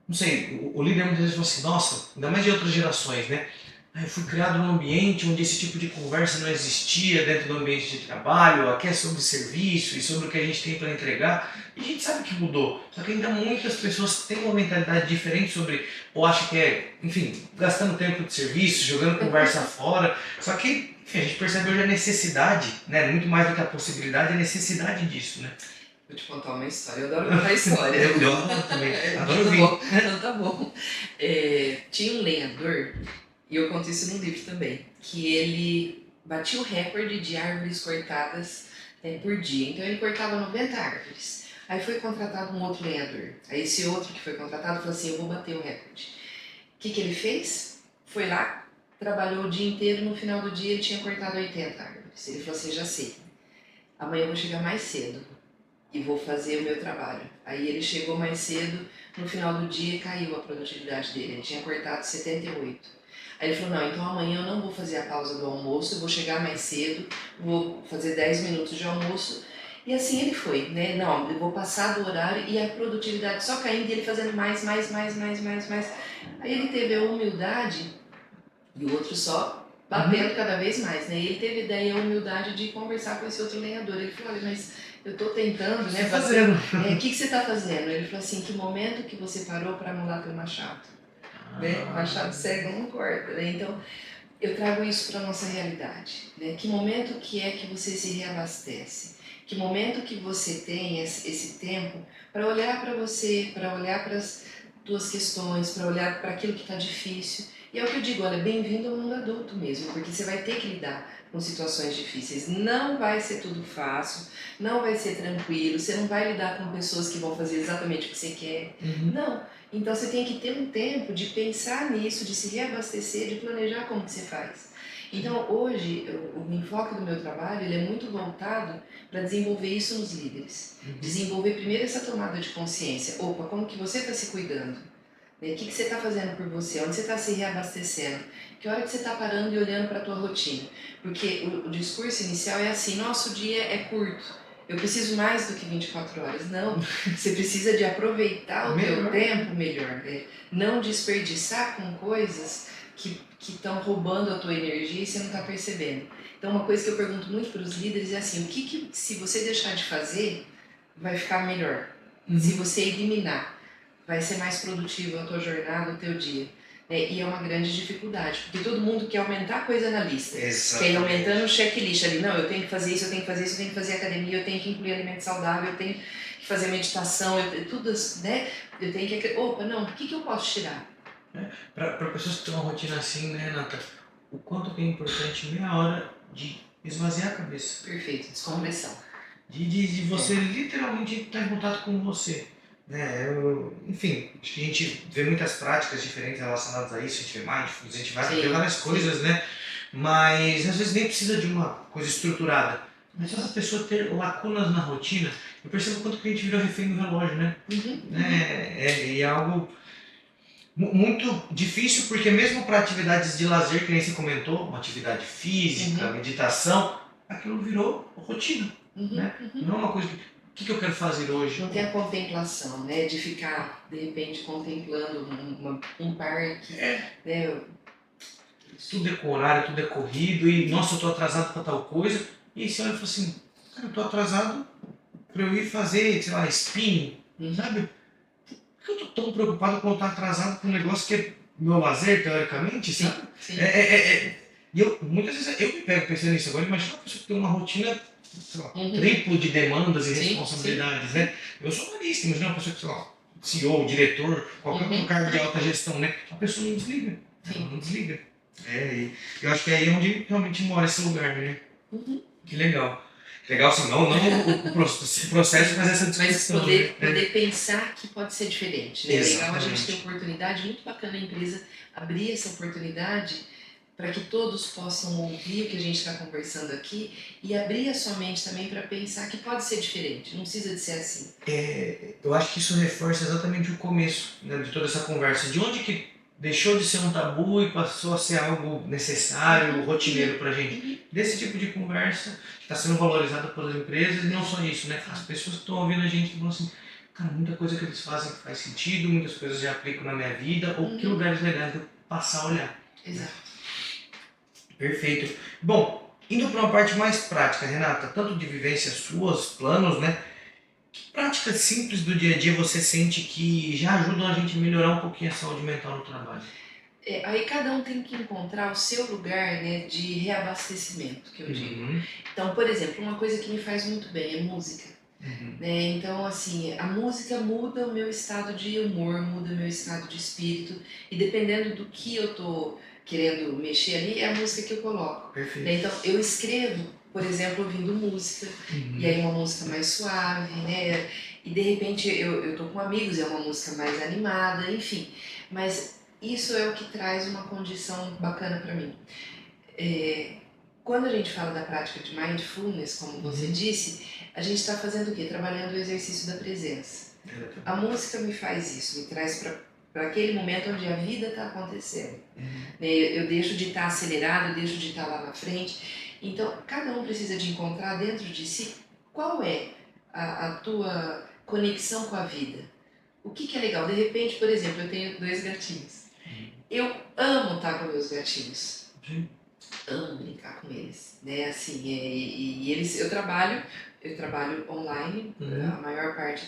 Não sei, o líder muitas vezes fala assim, nossa, ainda mais de outras gerações, né? Eu fui criado num ambiente onde esse tipo de conversa não existia dentro do ambiente de trabalho, aqui é sobre serviço e sobre o que a gente tem para entregar. E a gente sabe que mudou, só que ainda muitas pessoas têm uma mentalidade diferente sobre, ou acham que é, enfim, gastando tempo de serviço, jogando conversa fora. Só que, enfim, a gente percebe hoje a necessidade, né? Muito mais do que a possibilidade, a necessidade disso, né? Vou te contar uma história, eu adoro contar história. Eu adoro também, adoro ouvir. Então tá bom. Tinha um lenhador, e eu conto isso num livro também, que ele batia o recorde de árvores cortadas por dia. Então ele cortava 90 árvores. Aí foi contratado um outro lenhador. Aí esse outro que foi contratado falou assim, eu vou bater o recorde. O que ele fez? Foi lá, trabalhou o dia inteiro, no final do dia ele tinha cortado 80 árvores. Ele falou assim, já sei, amanhã eu vou chegar mais cedo e vou fazer o meu trabalho. Aí ele chegou mais cedo, no final do dia caiu a produtividade dele, ele tinha cortado 78. Aí ele falou, não, então amanhã eu não vou fazer a pausa do almoço, eu vou chegar mais cedo, vou fazer 10 minutos de almoço. E assim ele foi, né? Não, eu vou passar do horário e a produtividade só caindo e ele fazendo mais. Aí ele teve a humildade e o outro só batendo cada vez mais, né? E ele teve daí a humildade de conversar com esse outro lenhador. Ele falou, olha, mas eu tô tentando, né? Fazendo. O que você tá fazendo? Ele falou assim, que momento que você parou para amolar teu machado? Né? O machado cego não corta, né? Então, eu trago isso para nossa realidade, né? Que momento que é que você se reabastece? Que momento que você tem esse tempo para olhar para você, para olhar para as tuas questões, para olhar para aquilo que está difícil. E é o que eu digo, olha, bem-vindo ao mundo adulto mesmo, porque você vai ter que lidar com situações difíceis. Não vai ser tudo fácil, não vai ser tranquilo, você não vai lidar com pessoas que vão fazer exatamente o que você quer. Não. Então você tem que ter um tempo de pensar nisso, de se reabastecer, de planejar como que você faz. Então hoje o enfoque do meu trabalho ele é muito voltado para desenvolver isso nos líderes. Desenvolver primeiro essa tomada de consciência. Opa, como que você está se cuidando? O que você está fazendo por você? Onde você está se reabastecendo? Que hora que você está parando e olhando para a tua rotina? Porque o discurso inicial é assim, nosso dia é curto. Eu preciso mais do que 24 horas. Não, você precisa de aproveitar o teu tempo melhor. Né? Não desperdiçar com coisas que estão roubando a tua energia e você não está percebendo. Então uma coisa que eu pergunto muito para os líderes é assim, o que se você deixar de fazer, vai ficar melhor? Se você eliminar, vai ser mais produtivo a tua jornada, o teu dia. E é uma grande dificuldade, porque todo mundo quer aumentar coisa na lista. Exatamente. Quer ir aumentando o checklist ali. Não, eu tenho que fazer isso, eu tenho que fazer isso, eu tenho que fazer academia, eu tenho que incluir alimento saudável, eu tenho que fazer meditação, tudo, né? Eu tenho que... Opa, não, o que eu posso tirar? Para pessoas que têm uma rotina assim, né, Renata? O quanto que é importante meia hora de esvaziar a cabeça. Perfeito, descompressão. De você literalmente estar em contato com você. Né? Enfim, acho que a gente vê muitas práticas diferentes relacionadas a isso, a gente vê mindfulness, a gente vai ver várias coisas, né? Mas às vezes nem precisa de uma coisa estruturada. Mas só a pessoa ter lacunas na rotina, eu percebo quanto que a gente virou refém do relógio, né? É algo muito difícil, porque mesmo para atividades de lazer, que nem você comentou, uma atividade física, meditação, aquilo virou rotina. Né? Não é uma coisa que... O que eu quero fazer hoje? Não tem a contemplação, né? De ficar, de repente, contemplando um parque. Né? Tudo é com horário, tudo é corrido e, nossa, eu tô atrasado para tal coisa. E aí você olha e fala assim, cara, eu tô atrasado para eu ir fazer, sei lá, spinning, sabe? Por que eu tô tão preocupado com eu estar atrasado com um negócio que é meu lazer, teoricamente, sabe? Sim. E muitas vezes eu me pego pensando nisso agora, imagina uma pessoa que tem uma rotina triplo de demandas e responsabilidades, né? Eu sou analista, imagina uma pessoa que, sei lá, CEO, diretor, qualquer outro cargo de alta gestão, né? A pessoa não desliga. Ela não desliga. E eu acho que é aí onde realmente mora esse lugar, né? Que legal. Legal, assim, não o processo, mas essa discussão. Mas poder pensar que pode ser diferente. Né? Legal a gente ter oportunidade, muito bacana a empresa abrir essa oportunidade para que todos possam ouvir o que a gente está conversando aqui e abrir a sua mente também para pensar que pode ser diferente, não precisa de ser assim. Eu acho que isso reforça exatamente o começo, né, de toda essa conversa. De onde que deixou de ser um tabu e passou a ser algo necessário, rotineiro pra gente. Desse tipo de conversa que está sendo valorizada pelas empresas e não só isso, né? As pessoas que estão ouvindo a gente falam assim, cara, muita coisa que eles fazem faz sentido, muitas coisas já aplico na minha vida, ou que lugares legais de eu passar a olhar. Exato. Perfeito. Bom, indo para uma parte mais prática, Renata, tanto de vivências suas, planos, né? Que práticas simples do dia a dia você sente que já ajudam a gente a melhorar um pouquinho a saúde mental no trabalho? Aí cada um tem que encontrar o seu lugar, né, de reabastecimento, que eu digo. Uhum, Então, por exemplo, uma coisa que me faz muito bem é música. uhum, Né? Então, assim, a música muda o meu estado de humor, muda o meu estado de espírito, e dependendo do que eu tô querendo mexer ali, é a música que eu coloco. Né? perfeito. Então, eu escrevo, por exemplo, ouvindo música, e aí Uhum, uma música mais suave, né? E de repente eu tô com amigos, é uma música mais animada, enfim. Mas isso é o que traz uma condição bacana para mim. É, quando a gente fala da prática de mindfulness, como você uhum, disse, a gente está fazendo o quê? Trabalhando o exercício da presença. A exatamente. música me faz isso, me traz para aquele momento onde a vida está acontecendo. Uhum, Né? Eu deixo de estar acelerado, eu deixo de estar lá na frente. Então, cada um precisa de encontrar dentro de si qual é a tua conexão com a vida. O que é legal? De repente, por exemplo, eu tenho 2 gatinhos. uhum, Eu amo estar com meus gatinhos, sim, amo brincar com eles, né? Assim, e eles, eu trabalho online, a uhum, maior parte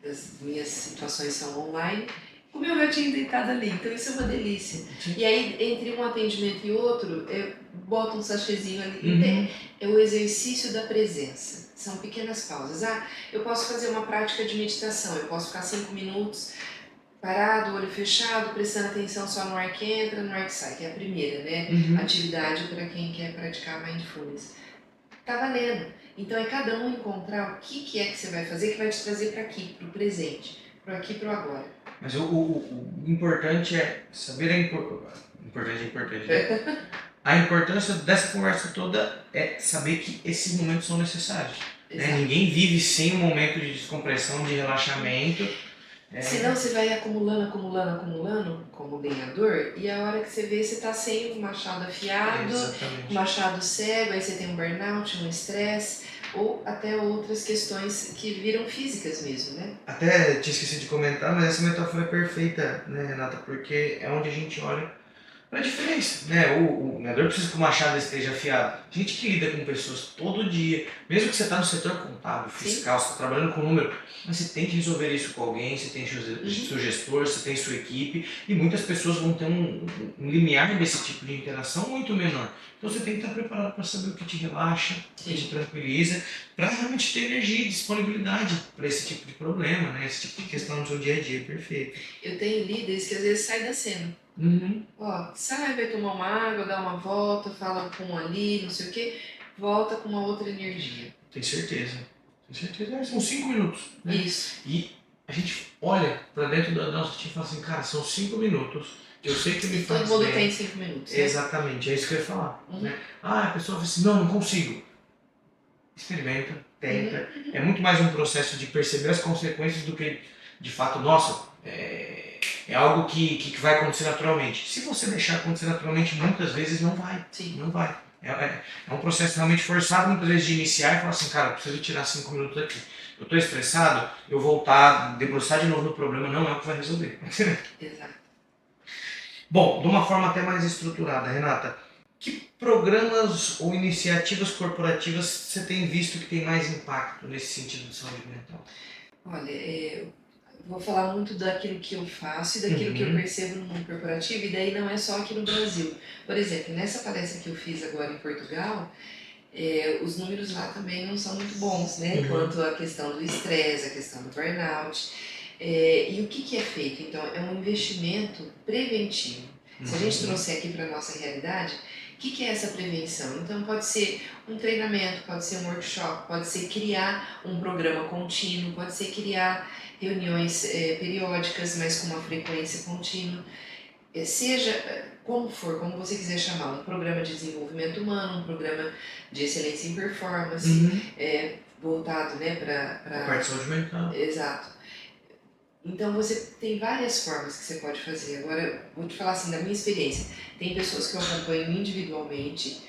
das minhas situações são online. O meu gatinho deitado ali, então isso é uma delícia. sim. E aí, entre um atendimento e outro, eu boto um sachêzinho ali. Uhum, É o exercício da presença. São pequenas pausas. Ah, eu posso fazer uma prática de meditação, eu posso ficar 5 minutos parado, olho fechado, prestando atenção só no ar que entra, no ar que sai, que é a primeira, né? uhum. Atividade para quem quer praticar mindfulness. Tá valendo. Então é cada um encontrar o que é que você vai fazer que vai te trazer para aqui, para o presente, para aqui, para o agora. Mas o importante é saber importante, é importante, né? A importância dessa conversa toda é saber que esses momentos são necessários. Né? Exato. Ninguém vive sem um momento de descompressão, de relaxamento. Senão você vai acumulando, acumulando, acumulando como lenhador, e a hora que você vê, você tá sem o machado afiado, o Exatamente. machado cego, aí você tem um burnout, um estresse, ou até outras questões que viram físicas mesmo, né? Até te esqueci de comentar, mas essa metáfora é perfeita, né, Renata? Porque é onde a gente olha para a diferença, né? O nadador precisa que o machado esteja afiado. Gente que lida com pessoas todo dia, mesmo que você está no setor contábil, Sim. fiscal, você está trabalhando com número, mas você tem que resolver isso com alguém, você tem Uhum. seu gestor, você tem sua equipe, e muitas pessoas vão ter um limiar desse tipo de interação muito menor. Então você tem que estar preparado para saber o que te relaxa, o que te Sim. tranquiliza, para realmente ter energia e disponibilidade para esse tipo de problema, né? Esse tipo de questão no seu dia a dia, perfeito. Eu tenho líderes que às vezes saem da cena. Uhum. Ó, sai, vai tomar uma água, dá uma volta, fala com um ali, não sei o quê, volta com uma outra energia. Tem certeza. Tem certeza. São 5 minutos, né? Isso. E a gente olha pra dentro da nossa time e fala assim, cara, são 5 minutos. Eu sei que me E todo faz mundo tem bem. 5 minutos, né? Exatamente, é isso que eu ia falar. Uhum. Né? Ah, a pessoa fala assim, não consigo. Experimenta, tenta. É muito mais um processo de perceber as consequências do que, de fato, nossa, é algo que vai acontecer naturalmente. Se você deixar acontecer naturalmente, muitas vezes não vai. Sim. Não vai. É um processo realmente forçado, muitas vezes, de iniciar e falar assim, cara, eu preciso tirar 5 minutos aqui. Eu estou estressado, eu voltar, debruçar de novo no problema, não é o que vai resolver. Exato. Bom, de uma forma até mais estruturada, Renata, que programas ou iniciativas corporativas você tem visto que tem mais impacto nesse sentido de saúde mental? Olha, vou falar muito daquilo que eu faço e daquilo que eu Uhum, percebo no mundo corporativo, e daí não é só aqui no Brasil. Por exemplo, nessa palestra que eu fiz agora em Portugal, os números lá também não são muito bons, né? uhum, Quanto à questão do estresse, a questão do burnout. E o que é feito? Então, é um investimento preventivo. Se a gente uhum, trouxer aqui para a nossa realidade, o que é essa prevenção? Então, pode ser um treinamento, pode ser um workshop, pode ser criar um programa contínuo, pode ser criar reuniões periódicas, mas com uma frequência contínua. Seja como for, como você quiser chamar, um programa de desenvolvimento humano, um programa de excelência em performance, uhum. voltado, né, A parte de saúde mental. Exato. Então você tem várias formas que você pode fazer. Agora, vou te falar assim, da minha experiência. Tem pessoas que eu acompanho individualmente,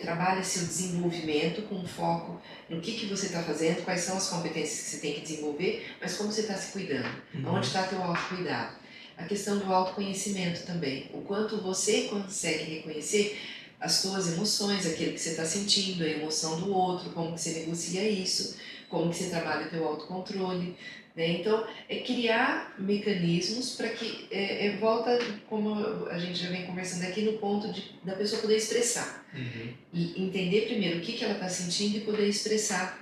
trabalha seu desenvolvimento com foco no que você está fazendo, quais são as competências que você tem que desenvolver, mas como você está se cuidando, Uhum. onde está teu autocuidado. A questão do autoconhecimento também, o quanto você consegue reconhecer as tuas emoções, aquilo que você está sentindo, a emoção do outro, como que você negocia isso, como que você trabalha o teu autocontrole, né? Então, é criar mecanismos para que volta, como a gente já vem conversando aqui, no ponto da pessoa poder expressar. E entender primeiro o que, que ela está sentindo e poder expressar.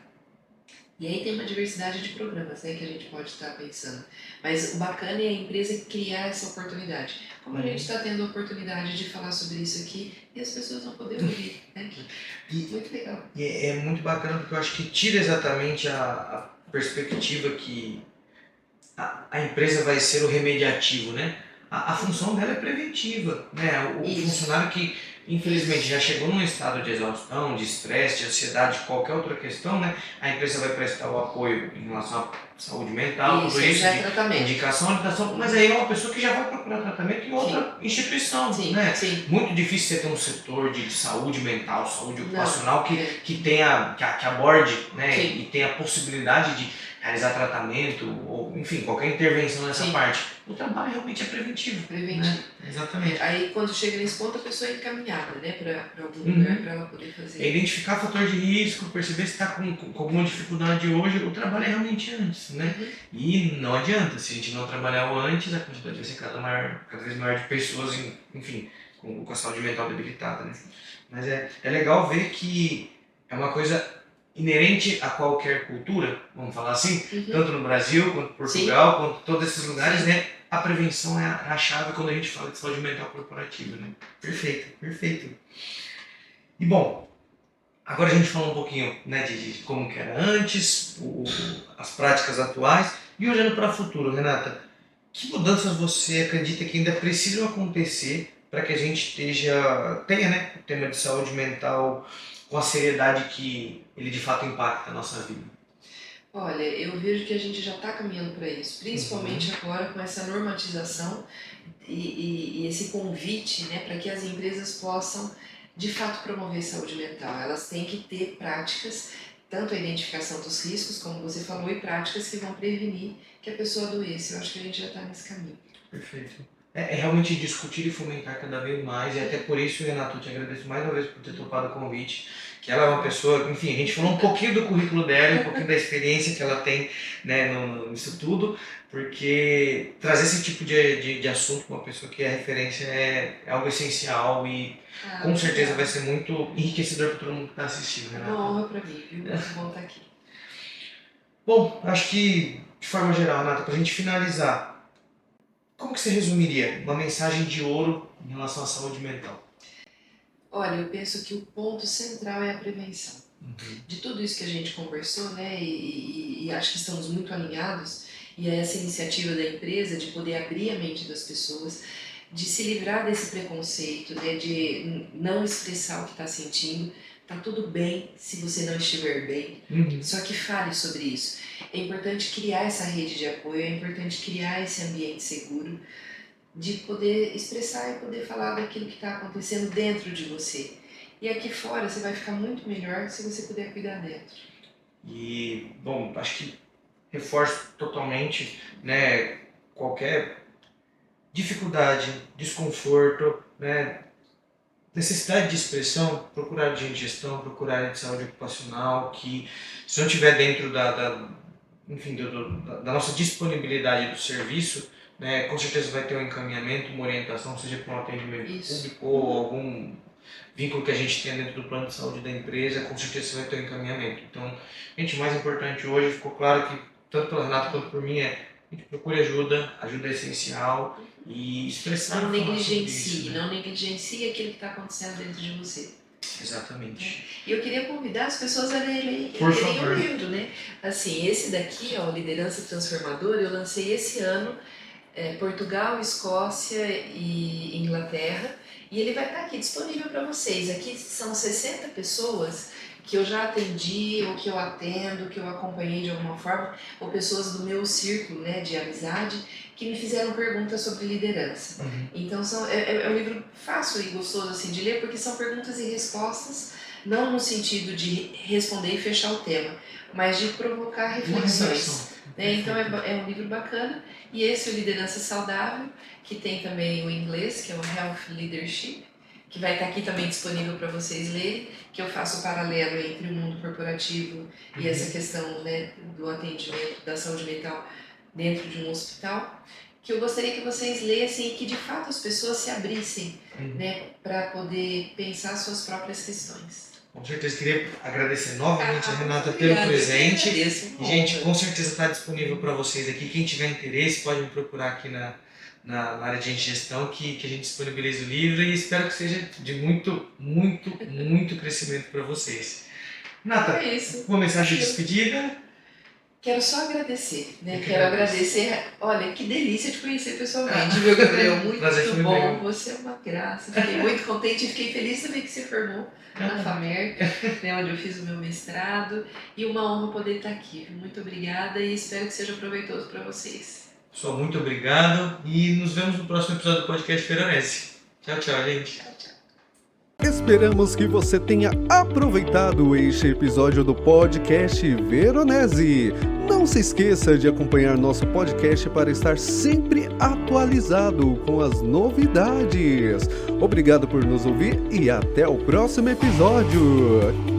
E aí tem uma diversidade de programas, né, que a gente pode estar pensando. Mas o bacana é a empresa criar essa oportunidade. Como a gente está tendo a oportunidade de falar sobre isso aqui e as pessoas vão poder ouvir, né? Muito legal. E é muito bacana porque eu acho que tira exatamente a perspectiva que a empresa vai ser o remediativo, né? A função dela é preventiva, né? O funcionário que, infelizmente, já chegou num estado de exaustão, de estresse, de ansiedade, qualquer outra questão, né? A empresa vai prestar o apoio em relação à saúde mental, tudo isso, é tratamento. indicação, orientação, mas aí é uma pessoa que já vai procurar tratamento em outra instituição, né? Muito difícil você ter um setor de saúde mental, saúde ocupacional que tenha, que aborde, né? E tenha a possibilidade de realizar tratamento, ou enfim, qualquer intervenção nessa parte. O trabalho realmente é preventivo. Né? Exatamente. Aí quando chega nesse ponto a pessoa é encaminhada, né, para algum lugar para ela poder fazer. É identificar fator de risco, perceber se está com alguma dificuldade hoje, o trabalho é realmente antes, né? E não adianta, se a gente não trabalhar o antes, a quantidade vai ser cada vez maior de pessoas, enfim, com a saúde mental debilitada, né? Mas é legal ver que é uma coisa inerente a qualquer cultura, vamos falar assim, tanto no Brasil, quanto Portugal, quanto todos esses lugares, né? A prevenção é a chave quando a gente fala de saúde mental corporativa, né? Perfeito, perfeito. E bom, agora a gente falou um pouquinho, né, de como que era antes, as práticas atuais, e olhando para o futuro, Renata, que mudanças você acredita que ainda precisam acontecer para que a gente tenha, né, o tema de saúde mental com a seriedade que ele de fato impacta a nossa vida? Olha, eu vejo que a gente já está caminhando para isso, principalmente agora com essa normatização e esse convite, né, para que as empresas possam de fato promover saúde mental. Elas têm que ter práticas, tanto a identificação dos riscos, como você falou, e práticas que vão prevenir que a pessoa adoeça. Eu acho que a gente já está nesse caminho. Perfeito. É realmente discutir e fomentar cada vez mais, e até por isso, Renato, eu te agradeço mais uma vez por ter topado o convite, que ela é uma pessoa, enfim, a gente falou um pouquinho do currículo dela, um pouquinho da experiência que ela tem, né, nisso tudo, porque trazer esse tipo de assunto com uma pessoa que é referência é algo essencial e com certeza vai ser muito enriquecedor para todo mundo que está assistindo, Renato. É uma honra para mim, viu? Muito bom estar aqui. Bom, acho que, de forma geral, Renata, para a gente finalizar, como que você resumiria uma mensagem de ouro em relação à saúde mental? Olha, eu penso que o ponto central é a prevenção. De tudo isso que a gente conversou, né, e acho que estamos muito alinhados, e essa iniciativa da empresa de poder abrir a mente das pessoas, de se livrar desse preconceito, né, de não expressar o que está sentindo. Tá tudo bem se você não estiver bem, só que fale sobre isso. É importante criar essa rede de apoio, é importante criar esse ambiente seguro, de poder expressar e poder falar daquilo que está acontecendo dentro de você. E aqui fora você vai ficar muito melhor se você puder cuidar dentro. E, bom, acho que reforço totalmente, né, qualquer dificuldade, desconforto, né, necessidade de expressão, procurar de gestão, procurar de saúde ocupacional, que se não estiver dentro enfim, da nossa disponibilidade do serviço, né, com certeza vai ter um encaminhamento, uma orientação, seja para um atendimento público ou algum vínculo que a gente tenha dentro do plano de saúde da empresa, com certeza vai ter um encaminhamento. Então, gente, o mais importante hoje, ficou claro que, tanto pela Renata quanto por mim, a gente procure ajuda é essencial e expressar. Não negligencie, né? Não negligencie aquilo que está acontecendo dentro de você. Exatamente. E eu queria convidar as pessoas a lerem o livro, né? Assim, esse daqui, ó, Liderança Transformadora, eu lancei esse ano, Portugal, Escócia e Inglaterra, e ele vai estar aqui disponível para vocês. Aqui são 60 pessoas que eu já atendi, ou que eu atendo, que eu acompanhei de alguma forma, ou pessoas do meu círculo, né, de amizade, que me fizeram perguntas sobre liderança. Então é um livro fácil e gostoso assim, de ler, porque são perguntas e respostas, não no sentido de responder e fechar o tema, mas de provocar reflexões. Né? Então é um livro bacana. E esse é o Liderança Saudável, que tem também o inglês, que é o Health Leadership, que vai estar aqui também disponível para vocês lerem, que eu faço o paralelo entre o mundo corporativo e essa questão, né, do atendimento da saúde mental dentro de um hospital, que eu gostaria que vocês lessem e que de fato as pessoas se abrissem, né, para poder pensar suas próprias questões. Com certeza, queria agradecer novamente a Renata Obrigada, pelo presente. agradeço. E, gente, com certeza está disponível para vocês aqui. Quem tiver interesse pode me procurar aqui na área de gestão, que a gente disponibiliza o livro, e espero que seja de muito crescimento para vocês. Renata, É isso. uma mensagem de despedida? Quero só agradecer, né? Eu que Quero agradeço. agradecer. Olha, que delícia te conhecer pessoalmente, viu, Gabriel? Muito Prazer foi bom. meu. Você é uma graça. Fiquei muito contente e fiquei feliz também que você formou na FAMER, né, onde eu fiz o meu mestrado. E uma honra poder estar aqui. Muito obrigada e espero que seja proveitoso para vocês. Pessoal, muito obrigado e nos vemos no próximo episódio do podcast Veronese. Tchau, gente. Tchau, tchau. Esperamos que você tenha aproveitado este episódio do podcast Veronese. Não se esqueça de acompanhar nosso podcast para estar sempre atualizado com as novidades. Obrigado por nos ouvir e até o próximo episódio.